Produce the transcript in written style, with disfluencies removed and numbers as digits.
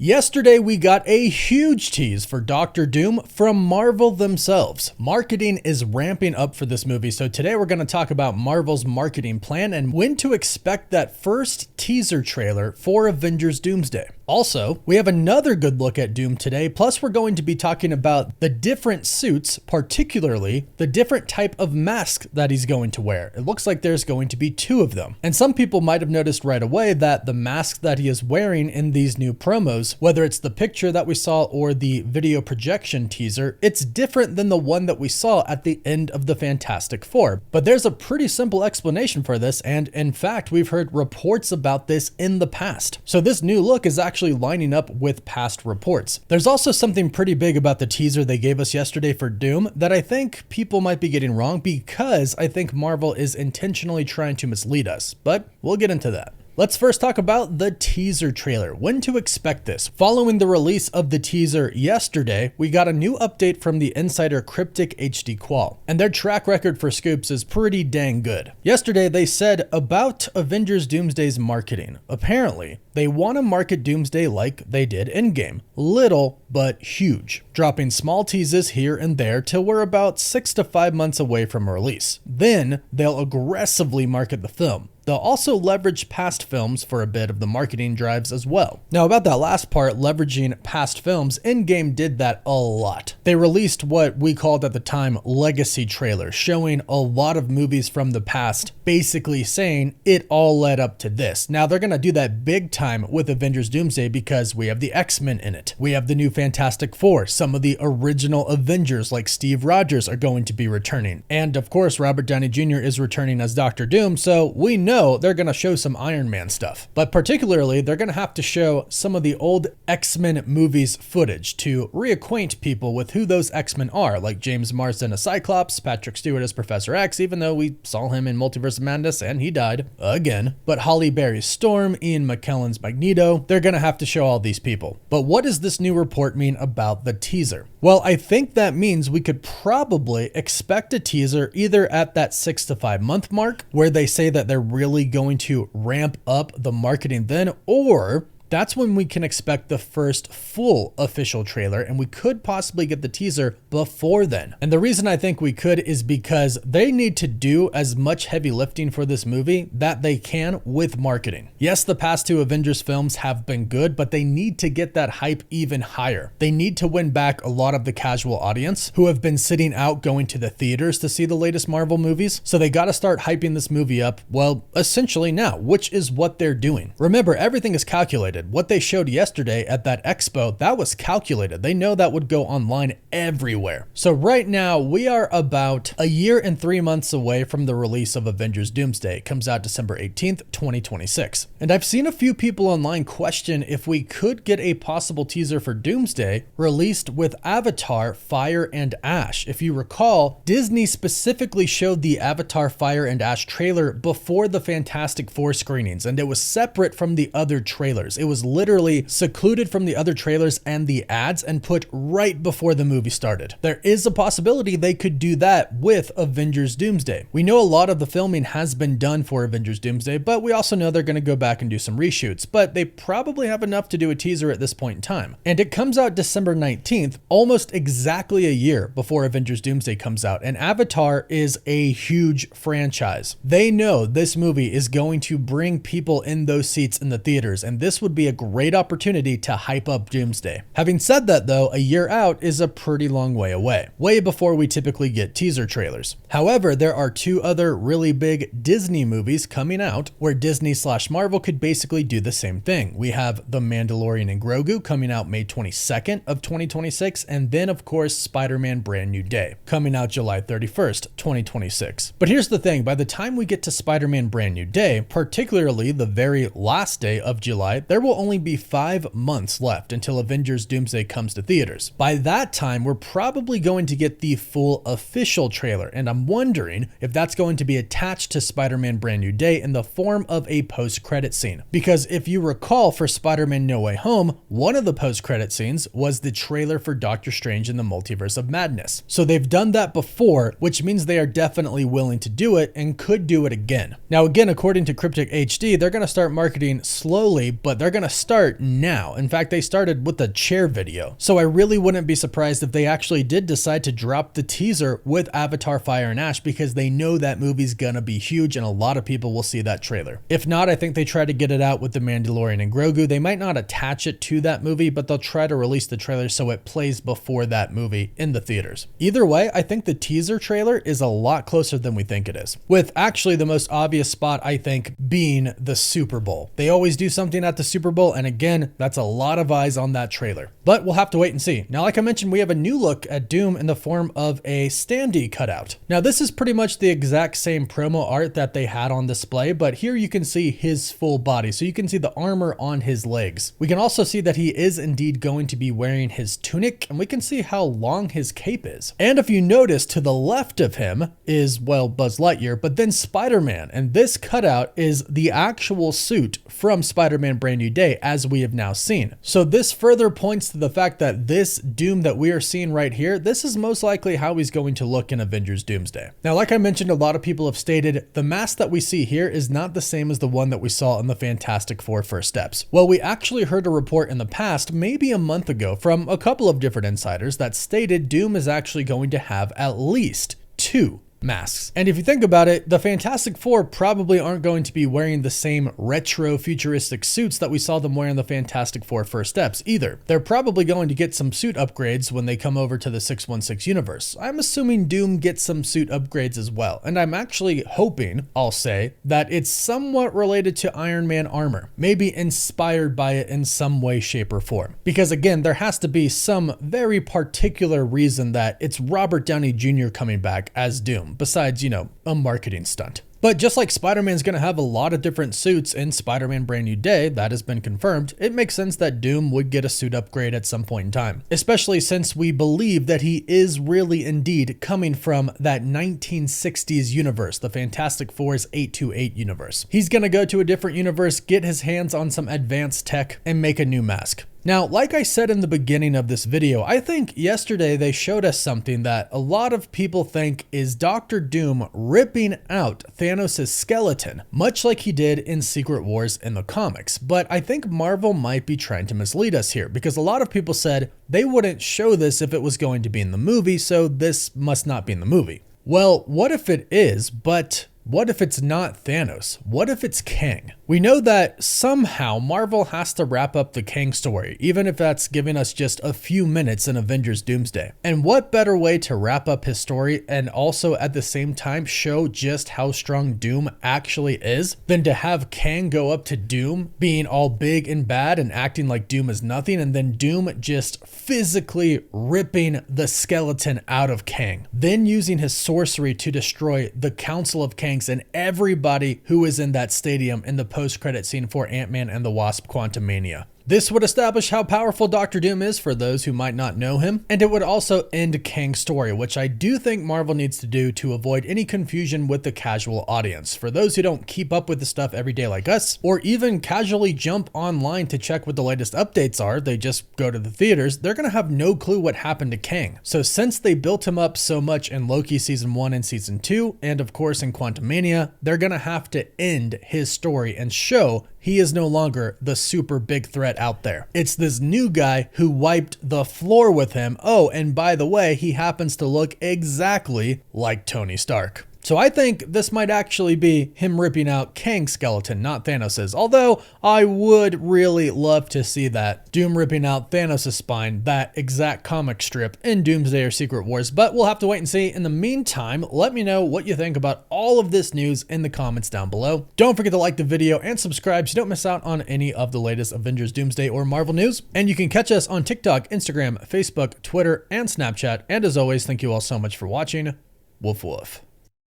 Yesterday, we got a huge tease for Doctor Doom from Marvel themselves. Marketing is ramping up for this movie, so today we're going to talk about Marvel's marketing plan and when to expect that first teaser trailer for Avengers Doomsday. Also, we have another good look at Doom today, plus we're going to be talking about the different suits, particularly the different type of mask that he's going to wear. It looks like there's going to be two of them. And some people might have noticed right away that the mask that he is wearing in these new promos, whether it's the picture that we saw or the video projection teaser, it's different than the one that we saw at the end of the Fantastic Four. But there's a pretty simple explanation for this, and in fact, we've heard reports about this in the past. So this new look is actually lining up with past reports. There's also something pretty big about the teaser they gave us yesterday for Doom that I think people might be getting wrong, because I think Marvel is intentionally trying to mislead us, but we'll get into that. Let's first talk about the teaser trailer. When to expect this? Following the release of the teaser yesterday, we got a new update from the insider Cryptic HD Qual, and their track record for scoops is pretty dang good. Yesterday, they said about Avengers Doomsday's marketing. Apparently, they want to market Doomsday like they did Endgame. Little, but huge. Dropping small teases here and there till we're about 6 to 5 months away from release. Then, they'll aggressively market the film. They'll also leverage past films for a bit of the marketing drives as well. Now, about that last part, leveraging past films, Endgame did that a lot. They released what we called at the time legacy trailers, showing a lot of movies from the past, basically saying it all led up to this. Now, they're going to do that big time with Avengers Doomsday because we have the X-Men in it. We have the new Fantastic Four. Some of the original Avengers like Steve Rogers are going to be returning. And of course, Robert Downey Jr. is returning as Doctor Doom, so we know they're going to show some Iron Man stuff. But particularly, they're going to have to show some of the old X-Men movies footage to reacquaint people with who those X-Men are, like James Marsden as Cyclops, Patrick Stewart as Professor X, even though we saw him in Multiverse of Madness and he died again. But Halle Berry's Storm, Ian McKellen's Magneto, they're going to have to show all these people. But what does this new report mean about the teaser? Well, I think that means we could probably expect a teaser either at that 6 to 5 month mark, where they say that they're really going to ramp up the marketing then, or that's when we can expect the first full official trailer, and we could possibly get the teaser before then. And the reason I think we could is because they need to do as much heavy lifting for this movie that they can with marketing. Yes, the past two Avengers films have been good, but they need to get that hype even higher. They need to win back a lot of the casual audience who have been sitting out going to the theaters to see the latest Marvel movies. So they got to start hyping this movie up, well, essentially now, which is what they're doing. Remember, everything is calculated. What they showed yesterday at that expo, that was calculated. They know that would go online everywhere. So right now, we are about a year and 3 months away from the release of Avengers Doomsday. It comes out December 18th, 2026. And I've seen a few people online question if we could get a possible teaser for Doomsday released with Avatar Fire and Ash. If you recall, Disney specifically showed the Avatar Fire and Ash trailer before the Fantastic Four screenings, and it was separate from the other trailers. It was literally secluded from the other trailers and the ads and put right before the movie started. There is a possibility they could do that with Avengers Doomsday. We know a lot of the filming has been done for Avengers Doomsday, but we also know they're going to go back and do some reshoots, but they probably have enough to do a teaser at this point in time. And it comes out December 19th, almost exactly a year before Avengers Doomsday comes out, and Avatar is a huge franchise. They know this movie is going to bring people in those seats in the theaters, and this would be a great opportunity to hype up Doomsday. Having said that though, a year out is a pretty long way away, way before we typically get teaser trailers. However, there are two other really big Disney movies coming out where Disney/Marvel could basically do the same thing. We have The Mandalorian and Grogu coming out May 22nd of 2026, and then of course Spider-Man Brand New Day coming out July 31st, 2026. But here's the thing, by the time we get to Spider-Man Brand New Day, particularly the very last day of July, there will only be 5 months left until Avengers Doomsday comes to theaters. By that time, we're probably going to get the full official trailer, and I'm wondering if that's going to be attached to Spider-Man Brand New Day in the form of a post-credit scene. Because if you recall, for Spider-Man No Way Home, one of the post-credit scenes was the trailer for Doctor Strange in the Multiverse of Madness. So they've done that before, which means they are definitely willing to do it and could do it again. Now again, according to Cryptic HD, they're going to start marketing slowly, but they're gonna start now. In fact, they started with a chair video. So I really wouldn't be surprised if they actually did decide to drop the teaser with Avatar Fire and Ash, because they know that movie's gonna be huge and a lot of people will see that trailer. If not, I think they try to get it out with The Mandalorian and Grogu. They might not attach it to that movie, but they'll try to release the trailer so it plays before that movie in the theaters. Either way, I think the teaser trailer is a lot closer than we think it is, with actually the most obvious spot, I think, being the Super Bowl. They always do something at the Super Bowl, and again, that's a lot of eyes on that trailer. But we'll have to wait and see. Now, like I mentioned, we have a new look at Doom in the form of a standee cutout. Now, this is pretty much the exact same promo art that they had on display, but here you can see his full body, so you can see the armor on his legs. We can also see that he is indeed going to be wearing his tunic, and we can see how long his cape is. And if you notice, to the left of him is, well, Buzz Lightyear, but then Spider-Man, and this cutout is the actual suit from Spider-Man Brand New Day, as we have now seen. So this further points to the fact that this Doom that we are seeing right here, this is most likely how he's going to look in Avengers Doomsday. Now, like I mentioned, a lot of people have stated the mask that we see here is not the same as the one that we saw in the Fantastic Four First Steps. Well, we actually heard a report in the past, maybe a month ago, from a couple of different insiders that stated Doom is actually going to have at least 2 masks. And if you think about it, the Fantastic Four probably aren't going to be wearing the same retro futuristic suits that we saw them wearing the Fantastic Four First Steps either. They're probably going to get some suit upgrades when they come over to the 616 universe. I'm assuming Doom gets some suit upgrades as well. And I'm actually hoping, I'll say, that it's somewhat related to Iron Man armor, maybe inspired by it in some way, shape, or form. Because again, there has to be some very particular reason that it's Robert Downey Jr. coming back as Doom, besides, you know, a marketing stunt. But just like Spider-Man's going to have a lot of different suits in Spider-Man Brand New Day, that has been confirmed, it makes sense that Doom would get a suit upgrade at some point in time, especially since we believe that he is really indeed coming from that 1960s universe, the Fantastic Four's 828 universe. He's going to go to a different universe, get his hands on some advanced tech, and make a new mask. Now, like I said in the beginning of this video, I think yesterday they showed us something that a lot of people think is Dr. Doom ripping out Thanos' skeleton, much like he did in Secret Wars in the comics. But I think Marvel might be trying to mislead us here, because a lot of people said they wouldn't show this if it was going to be in the movie, so this must not be in the movie. Well, what if it is, but what if it's not Thanos? What if it's Kang? We know that somehow Marvel has to wrap up the Kang story, even if that's giving us just a few minutes in Avengers Doomsday. And what better way to wrap up his story and also at the same time show just how strong Doom actually is than to have Kang go up to Doom being all big and bad and acting like Doom is nothing, and then Doom just physically ripping the skeleton out of Kang, then using his sorcery to destroy the Council of Kangs and everybody who is in that stadium in the post-credit scene for Ant-Man and the Wasp: Quantumania. This would establish how powerful Dr. Doom is for those who might not know him, and it would also end Kang's story, which I do think Marvel needs to do to avoid any confusion with the casual audience. For those who don't keep up with the stuff every day like us, or even casually jump online to check what the latest updates are, they just go to the theaters, they're gonna have no clue what happened to Kang. So since they built him up so much in Loki Season 1 and Season 2, and of course in Quantumania, they're gonna have to end his story and show he is no longer the super big threat out there. It's this new guy who wiped the floor with him. Oh, and by the way, he happens to look exactly like Tony Stark. So I think this might actually be him ripping out Kang's skeleton, not Thanos's. Although I would really love to see that. Doom ripping out Thanos' spine, that exact comic strip in Doomsday or Secret Wars. But we'll have to wait and see. In the meantime, let me know what you think about all of this news in the comments down below. Don't forget to like the video and subscribe so you don't miss out on any of the latest Avengers Doomsday or Marvel news. And you can catch us on TikTok, Instagram, Facebook, Twitter, and Snapchat. And as always, thank you all so much for watching. Woof woof.